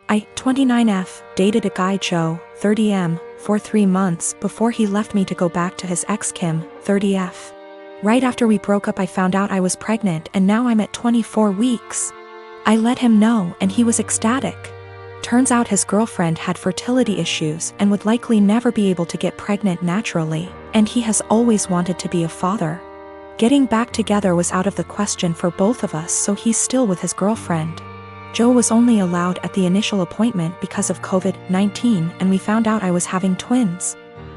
I, 29F, dated a guy Joe, 30M, for 3 months before he left me to go back to his ex Kim, 30F. Right after we broke up I found out I was pregnant and now I'm at 24 weeks. I let him know and he was ecstatic. Turns out his girlfriend had fertility issues and would likely never be able to get pregnant naturally, and he has always wanted to be a father. Getting back together was out of the question for both of us, so he's still with his girlfriend. Joe was only allowed at the initial appointment because of COVID-19, and we found out I was having twins.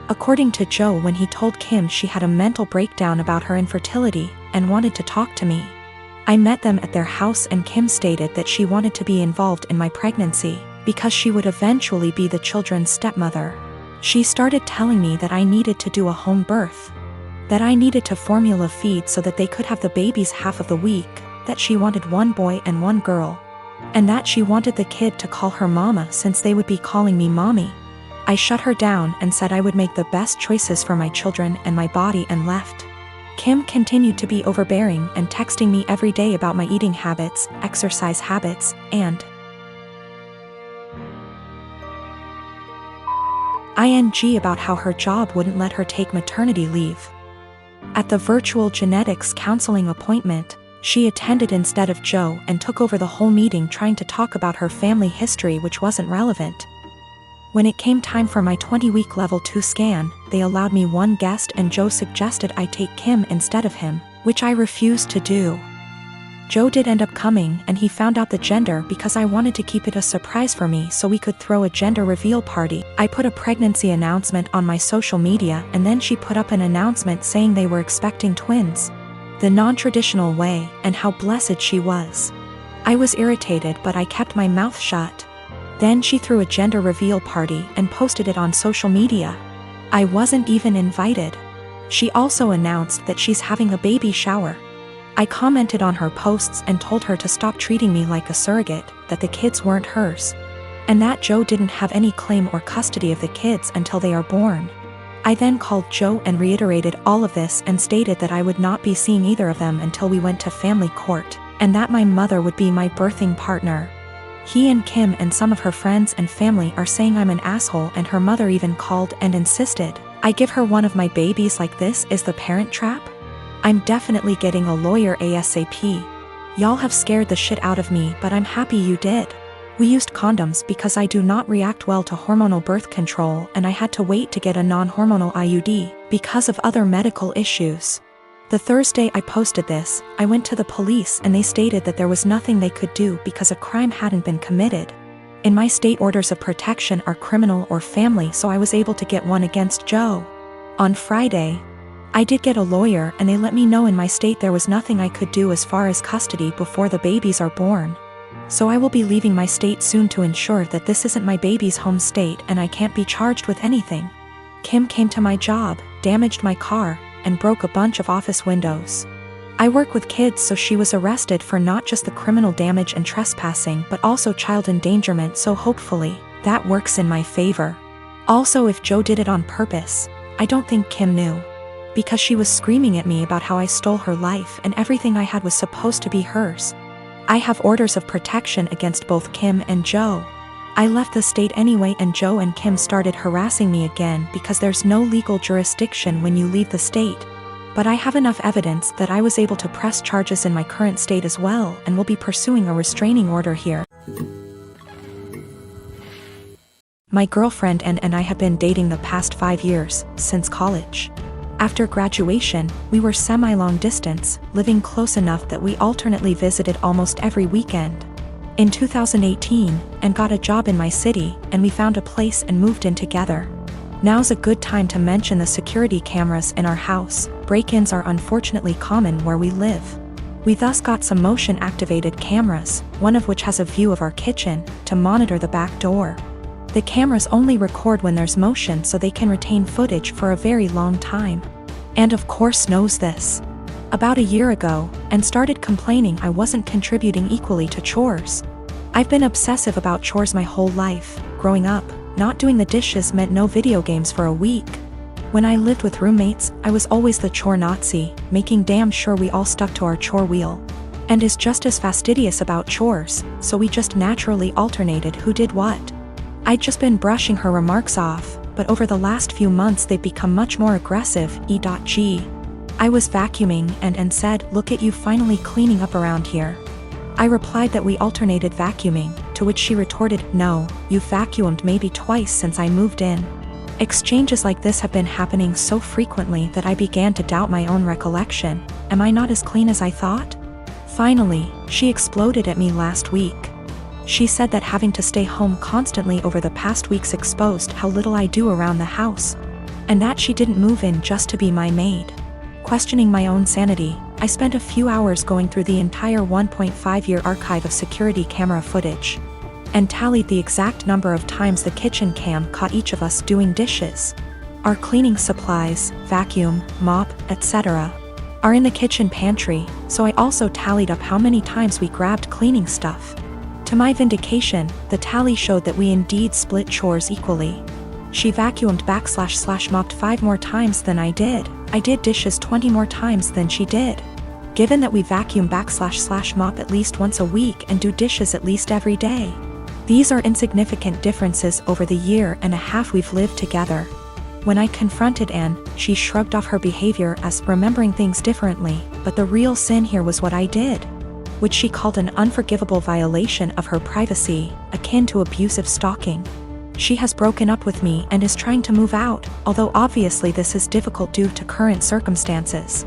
According to Joe, when he told Kim, she had a mental breakdown about her infertility and wanted to talk to me. I met them at their house and Kim stated that she wanted to be involved in my pregnancy because she would eventually be the children's stepmother. She started telling me that I needed to do a home birth, that I needed to formula feed so that they could have the babies half of the week, that she wanted 1 boy and 1 girl, and that she wanted the kid to call her mama since they would be calling me mommy. I shut her down and said I would make the best choices for my children and my body and left. Kim continued to be overbearing and texting me every day about my eating habits, exercise habits, and ing about how her job wouldn't let her take maternity leave. At the virtual genetics counseling appointment, she attended instead of Joe and took over the whole meeting trying to talk about her family history, which wasn't relevant. When it came time for my 20-week level 2 scan, they allowed me 1 guest and Joe suggested I take Kim instead of him, which I refused to do. Joe did end up coming and he found out the gender because I wanted to keep it a surprise for me so we could throw a gender reveal party. I put a pregnancy announcement on my social media and then she put up an announcement saying they were expecting twins, the non-traditional way, and how blessed she was. I was irritated but I kept my mouth shut. Then she threw a gender reveal party and posted it on social media. I wasn't even invited. She also announced that she's having a baby shower. I commented on her posts and told her to stop treating me like a surrogate, that the kids weren't hers, and that Joe didn't have any claim or custody of the kids until they are born. I then called Joe and reiterated all of this and stated that I would not be seeing either of them until we went to family court, and that my mother would be my birthing partner. He and Kim and some of her friends and family are saying I'm an asshole, and her mother even called and insisted I give her one of my babies. Like, this is the Parent Trap? I'm definitely getting a lawyer ASAP. Y'all have scared the shit out of me, but I'm happy you did. We used condoms because I do not react well to hormonal birth control, and I had to wait to get a non-hormonal IUD because of other medical issues. The Thursday I posted this, I went to the police and they stated that there was nothing they could do because a crime hadn't been committed. In my state, orders of protection are criminal or family, so I was able to get one against Joe. On Friday, I did get a lawyer and they let me know in my state there was nothing I could do as far as custody before the babies are born. So I will be leaving my state soon to ensure that this isn't my baby's home state and I can't be charged with anything. Kim came to my job, damaged my car, and broke a bunch of office windows. I work with kids, so she was arrested for not just the criminal damage and trespassing but also child endangerment, so hopefully that works in my favor. Also, if Joe did it on purpose, I don't think Kim knew, because she was screaming at me about how I stole her life and everything I had was supposed to be hers. I have orders of protection against both Kim and Joe. I left the state anyway and Joe and Kim started harassing me again because there's no legal jurisdiction when you leave the state. But I have enough evidence that I was able to press charges in my current state as well and will be pursuing a restraining order here. My girlfriend and I have been dating the past 5 years, since college. After graduation, we were semi-long distance, living close enough that we alternately visited almost every weekend. In 2018, and got a job in my city, and we found a place and moved in together. Now's a good time to mention the security cameras in our house. Break-ins are unfortunately common where we live. We thus got some motion-activated cameras, one of which has a view of our kitchen, to monitor the back door. The cameras only record when there's motion so they can retain footage for a very long time. And of course knows this about a year ago, and started complaining I wasn't contributing equally to chores. I've been obsessive about chores my whole life. Growing up, not doing the dishes meant no video games for a week. When I lived with roommates, I was always the chore Nazi, making damn sure we all stuck to our chore wheel. and is just as fastidious about chores, so we just naturally alternated who did what. I'd just been brushing her remarks off, but over the last few months they've become much more aggressive. E.g. I was vacuuming and said, "Look at you finally cleaning up around here." I replied that we alternated vacuuming, to which she retorted, "No, you've vacuumed maybe twice since I moved in." Exchanges like this have been happening so frequently that I began to doubt my own recollection. Am I not as clean as I thought? Finally, she exploded at me last week. She said that having to stay home constantly over the past weeks exposed how little I do around the house, and that she didn't move in just to be my maid. Questioning my own sanity, I spent a few hours going through the entire 1.5-year archive of security camera footage, and tallied the exact number of times the kitchen cam caught each of us doing dishes. Our cleaning supplies, vacuum, mop, etc., are in the kitchen pantry, so I also tallied up how many times we grabbed cleaning stuff. To my vindication, the tally showed that we indeed split chores equally. She vacuumed / mopped 5 more times than I did. I did dishes 20 more times than she did. Given that we vacuum / mop at least once a week and do dishes at least every day, these are insignificant differences over the year and a half we've lived together. When I confronted Anne, she shrugged off her behavior as remembering things differently, but the real sin here was what I did, which she called an unforgivable violation of her privacy, akin to abusive stalking. She has broken up with me and is trying to move out, although obviously this is difficult due to current circumstances.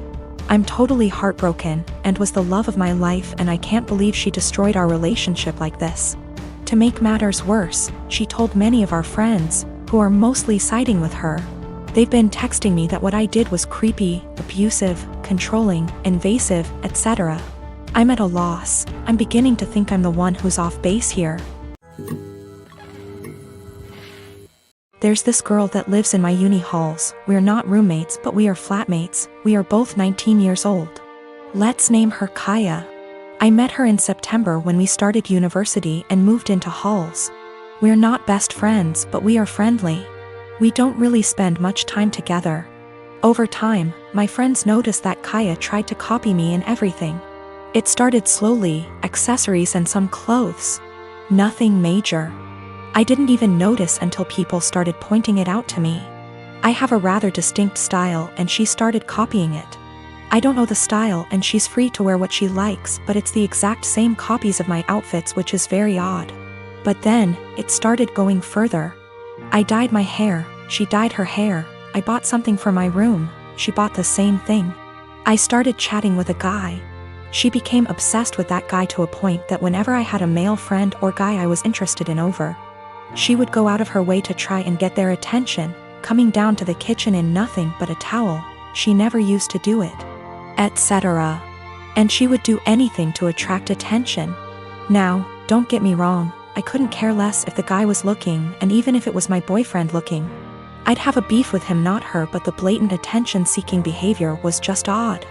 I'm totally heartbroken, and was the love of my life, and I can't believe she destroyed our relationship like this. To make matters worse, she told many of our friends, who are mostly siding with her. They've been texting me that what I did was creepy, abusive, controlling, invasive, etc. I'm at a loss. I'm beginning to think I'm the one who's off base here. There's this girl that lives in my uni halls. We're not roommates, but we are flatmates. We are both 19 years old. Let's name her Kaya. I met her in September when we started university and moved into halls. We're not best friends, but we are friendly. We don't really spend much time together. Over time, my friends noticed that Kaya tried to copy me in everything. It started slowly, accessories and some clothes. Nothing major. I didn't even notice until people started pointing it out to me. I have a rather distinct style and she started copying it. I don't know the style and she's free to wear what she likes, but it's the exact same copies of my outfits, which is very odd. But then, it started going further. I dyed my hair, she dyed her hair. I bought something for my room, she bought the same thing. I started chatting with a guy. She became obsessed with that guy to a point that whenever I had a male friend or guy I was interested in over, she would go out of her way to try and get their attention, coming down to the kitchen in nothing but a towel. She never used to do it, etc. And she would do anything to attract attention. Now, don't get me wrong, I couldn't care less if the guy was looking, and even if it was my boyfriend looking. I'd have a beef with him, not her, but the blatant attention-seeking behavior was just odd.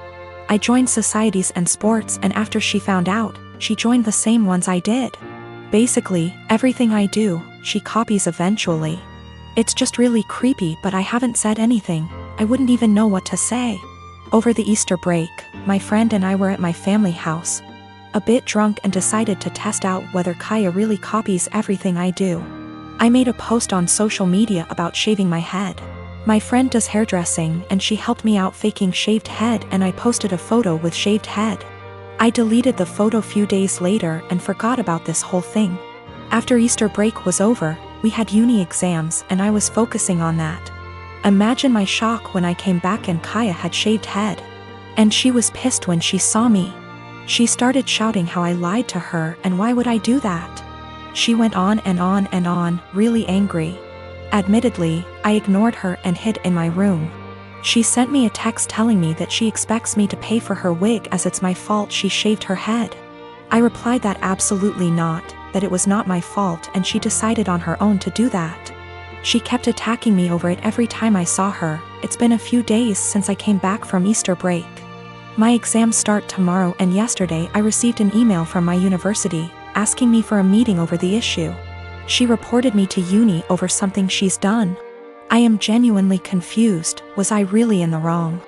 I joined societies and sports, and after she found out, she joined the same ones I did. Basically, everything I do, she copies eventually. It's just really creepy, but I haven't said anything. I wouldn't even know what to say. Over the Easter break, my friend and I were at my family house, a bit drunk, and decided to test out whether Kaya really copies everything I do. I made a post on social media about shaving my head. My friend does hairdressing and she helped me out faking shaved head, and I posted a photo with shaved head. I deleted the photo few days later and forgot about this whole thing. After Easter break was over, we had uni exams and I was focusing on that. Imagine my shock when I came back and Kaya had shaved head. And she was pissed when she saw me. She started shouting how I lied to her and why would I do that. She went on and on and on, really angry. Admittedly, I ignored her and hid in my room. She sent me a text telling me that she expects me to pay for her wig as it's my fault she shaved her head. I replied that absolutely not, that it was not my fault, and she decided on her own to do that. She kept attacking me over it every time I saw her. It's been a few days since I came back from Easter break. My exams start tomorrow, and yesterday I received an email from my university, asking me for a meeting over the issue. She reported me to uni over something she's done. I am genuinely confused. Was I really in the wrong?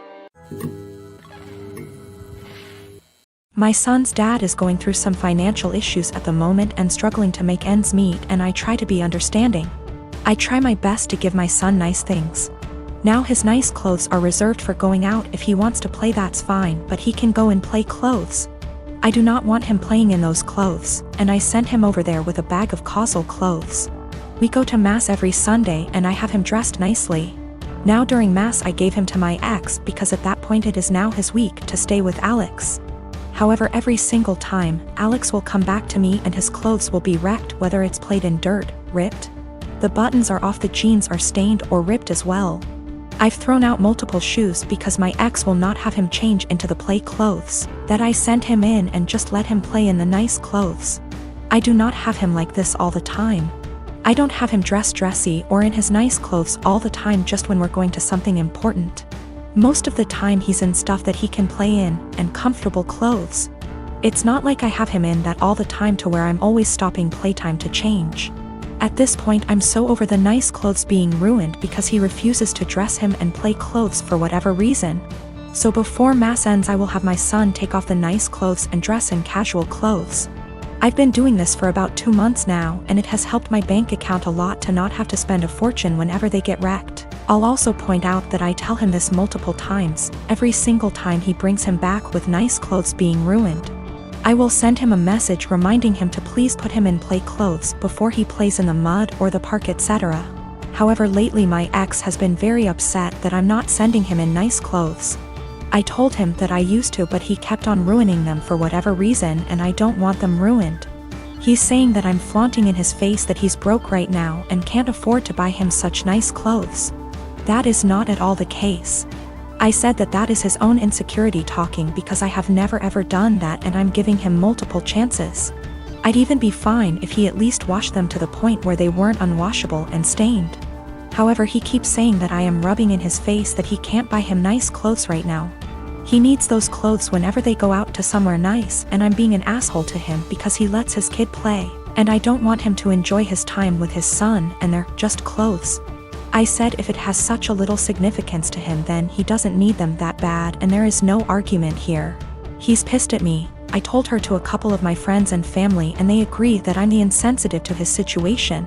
My son's dad is going through some financial issues at the moment and struggling to make ends meet, and I try to be understanding. I try my best to give my son nice things. Now his nice clothes are reserved for going out. If he wants to play, that's fine, but he can go and play clothes. I do not want him playing in those clothes, and I send him over there with a bag of causal clothes. We go to mass every Sunday and I have him dressed nicely. Now during mass I gave him to my ex because at that point it is now his week to stay with Alex. However, every single time, Alex will come back to me and his clothes will be wrecked, whether it's played in dirt, ripped. The buttons are off, the jeans are stained or ripped as well. I've thrown out multiple shoes because my ex will not have him change into the play clothes that I send him in and just let him play in the nice clothes. I do not have him like this all the time. I don't have him dressed dressy or in his nice clothes all the time, just when we're going to something important. Most of the time he's in stuff that he can play in and comfortable clothes. It's not like I have him in that all the time to where I'm always stopping playtime to change. At this point I'm so over the nice clothes being ruined because he refuses to dress him and play clothes for whatever reason. So before mass ends I will have my son take off the nice clothes and dress in casual clothes. I've been doing this for about 2 months now, and it has helped my bank account a lot to not have to spend a fortune whenever they get wrecked. I'll also point out that I tell him this multiple times, every single time he brings him back with nice clothes being ruined. I will send him a message reminding him to please put him in play clothes before he plays in the mud or the park, etc. However, lately my ex has been very upset that I'm not sending him in nice clothes. I told him that I used to, but he kept on ruining them for whatever reason, and I don't want them ruined. He's saying that I'm flaunting in his face that he's broke right now and can't afford to buy him such nice clothes. That is not at all the case. I said that that is his own insecurity talking because I have never ever done that, and I'm giving him multiple chances. I'd even be fine if he at least washed them to the point where they weren't unwashable and stained. However, he keeps saying that I am rubbing in his face that he can't buy him nice clothes right now. He needs those clothes whenever they go out to somewhere nice, and I'm being an asshole to him because he lets his kid play, and I don't want him to enjoy his time with his son and they're just clothes. I said if it has such a little significance to him then he doesn't need them that bad, and there is no argument here. He's pissed at me. I told her to a couple of my friends and family and they agree that I'm the insensitive to his situation.